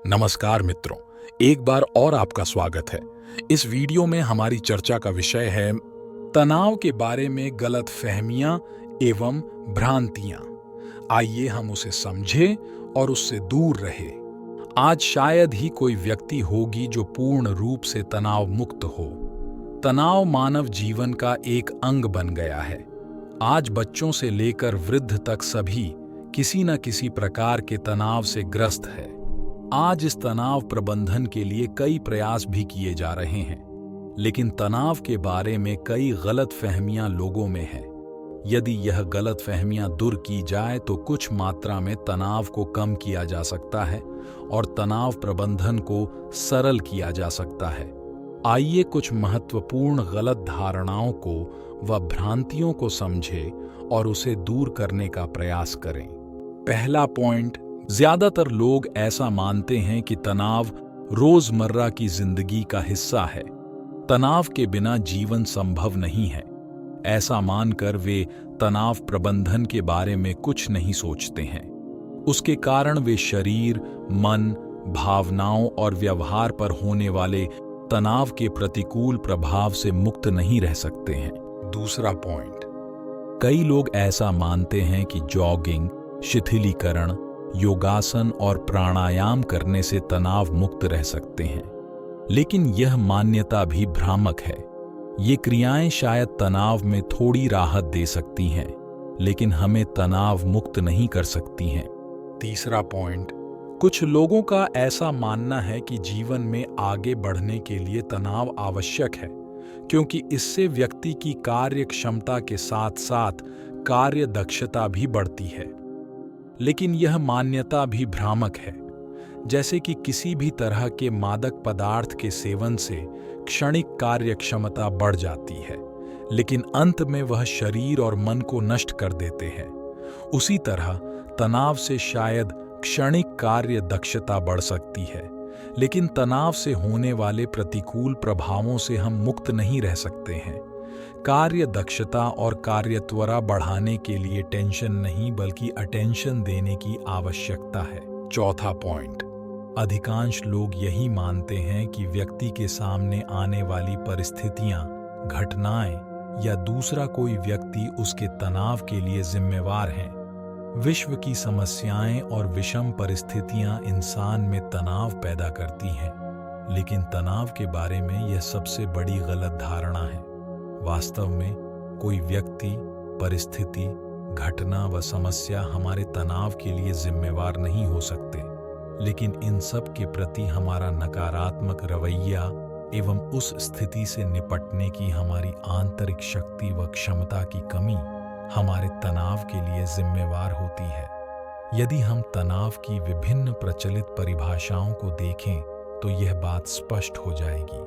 नमस्कार मित्रों, एक बार और आपका स्वागत है। इस वीडियो में हमारी चर्चा का विषय है तनाव के बारे में गलत फहमियां एवं भ्रांतियां। आइए हम उसे समझें और उससे दूर रहे। आज शायद ही कोई व्यक्ति होगी जो पूर्ण रूप से तनाव मुक्त हो। तनाव मानव जीवन का एक अंग बन गया है। आज बच्चों से लेकर वृद्ध तक सभी किसी न किसी प्रकार के तनाव से ग्रस्त है। आज इस तनाव प्रबंधन के लिए कई प्रयास भी किए जा रहे हैं, लेकिन तनाव के बारे में कई गलत फहमियां लोगों में है। यदि यह गलत फहमियां दूर की जाए तो कुछ मात्रा में तनाव को कम किया जा सकता है और तनाव प्रबंधन को सरल किया जा सकता है। आइए कुछ महत्वपूर्ण गलत धारणाओं को व भ्रांतियों को समझें और उसे दूर करने का प्रयास करें। पहला पॉइंट, ज्यादातर लोग ऐसा मानते हैं कि तनाव रोजमर्रा की जिंदगी का हिस्सा है। तनाव के बिना जीवन संभव नहीं है। ऐसा मानकर वे तनाव प्रबंधन के बारे में कुछ नहीं सोचते हैं। उसके कारण वे शरीर, मन, भावनाओं और व्यवहार पर होने वाले तनाव के प्रतिकूल प्रभाव से मुक्त नहीं रह सकते हैं। दूसरा पॉइंट, कई लोग ऐसा मानते हैं कि जॉगिंग, शिथिलीकरण, योगासन और प्राणायाम करने से तनाव मुक्त रह सकते हैं, लेकिन यह मान्यता भी भ्रामक है। ये क्रियाएं शायद तनाव में थोड़ी राहत दे सकती हैं, लेकिन हमें तनाव मुक्त नहीं कर सकती हैं। तीसरा पॉइंट, कुछ लोगों का ऐसा मानना है कि जीवन में आगे बढ़ने के लिए तनाव आवश्यक है, क्योंकि इससे व्यक्ति की कार्य क्षमता के साथ साथ कार्य दक्षता भी बढ़ती है। लेकिन यह मान्यता भी भ्रामक है। जैसे कि किसी भी तरह के मादक पदार्थ के सेवन से क्षणिक कार्य क्षमता बढ़ जाती है, लेकिन अंत में वह शरीर और मन को नष्ट कर देते हैं। उसी तरह तनाव से शायद क्षणिक कार्य दक्षता बढ़ सकती है, लेकिन तनाव से होने वाले प्रतिकूल प्रभावों से हम मुक्त नहीं रह सकते हैं। कार्य दक्षता और कार्य त्वरा बढ़ाने के लिए टेंशन नहीं बल्कि अटेंशन देने की आवश्यकता है। चौथा पॉइंट, अधिकांश लोग यही मानते हैं कि व्यक्ति के सामने आने वाली परिस्थितियां, घटनाएं या दूसरा कोई व्यक्ति उसके तनाव के लिए जिम्मेवार हैं। विश्व की समस्याएं और विषम परिस्थितियां इंसान में तनाव पैदा करती हैं, लेकिन तनाव के बारे में यह सबसे बड़ी गलत धारणा है। वास्तव में कोई व्यक्ति, परिस्थिति, घटना व समस्या हमारे तनाव के लिए जिम्मेवार नहीं हो सकते, लेकिन इन सब के प्रति हमारा नकारात्मक रवैया एवं उस स्थिति से निपटने की हमारी आंतरिक शक्ति व क्षमता की कमी हमारे तनाव के लिए जिम्मेवार होती है। यदि हम तनाव की विभिन्न प्रचलित परिभाषाओं को देखें तो यह बात स्पष्ट हो जाएगी।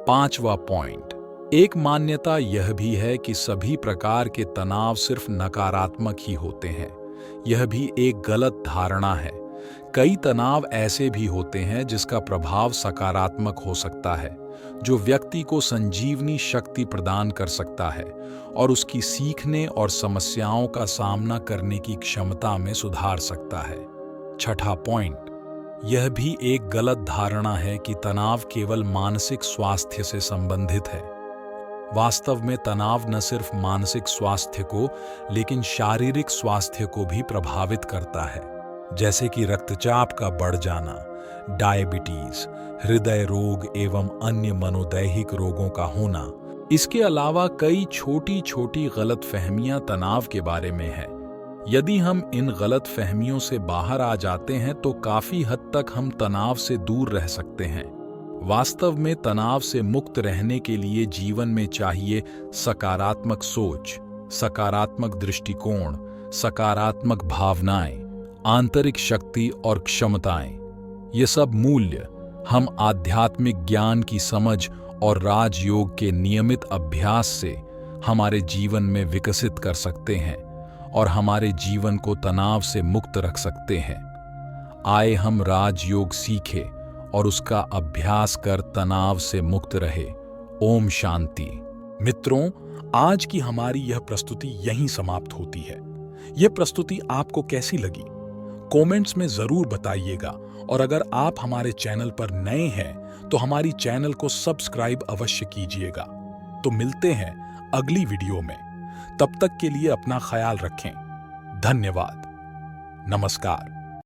पांचवा पॉइंट, एक मान्यता यह भी है कि सभी प्रकार के तनाव सिर्फ नकारात्मक ही होते हैं। यह भी एक गलत धारणा है। कई तनाव ऐसे भी होते हैं जिसका प्रभाव सकारात्मक हो सकता है, जो व्यक्ति को संजीवनी शक्ति प्रदान कर सकता है और उसकी सीखने और समस्याओं का सामना करने की क्षमता में सुधार सकता है। छठा पॉइंट, यह भी एक गलत धारणा है कि तनाव केवल मानसिक स्वास्थ्य से संबंधित है। वास्तव में तनाव न सिर्फ मानसिक स्वास्थ्य को लेकिन शारीरिक स्वास्थ्य को भी प्रभावित करता है, जैसे कि रक्तचाप का बढ़ जाना, डायबिटीज, हृदय रोग एवं अन्य मनोदैहिक रोगों का होना। इसके अलावा कई छोटी छोटी गलतफहमियां तनाव के बारे में है। यदि हम इन गलत फहमियों से बाहर आ जाते हैं तो काफी हद तक हम तनाव से दूर रह सकते हैं। वास्तव में तनाव से मुक्त रहने के लिए जीवन में चाहिए सकारात्मक सोच, सकारात्मक दृष्टिकोण, सकारात्मक भावनाएं, आंतरिक शक्ति और क्षमताएं। ये सब मूल्य हम आध्यात्मिक ज्ञान की समझ और राजयोग के नियमित अभ्यास से हमारे जीवन में विकसित कर सकते हैं और हमारे जीवन को तनाव से मुक्त रख सकते हैं। आए हम राजयोग सीखें और उसका अभ्यास कर तनाव से मुक्त रहे। ओम शांति। मित्रों, आज की हमारी यह प्रस्तुति यहीं समाप्त होती है। यह प्रस्तुति आपको कैसी लगी? कमेंट्स में जरूर बताइएगा और अगर आप हमारे चैनल पर नए हैं तो हमारी चैनल को सब्सक्राइब अवश्य कीजिएगा। तो मिलते हैं अगली वीडियो में। तब तक के लिए अपना ख्याल रखें। धन्यवाद। नमस्कार।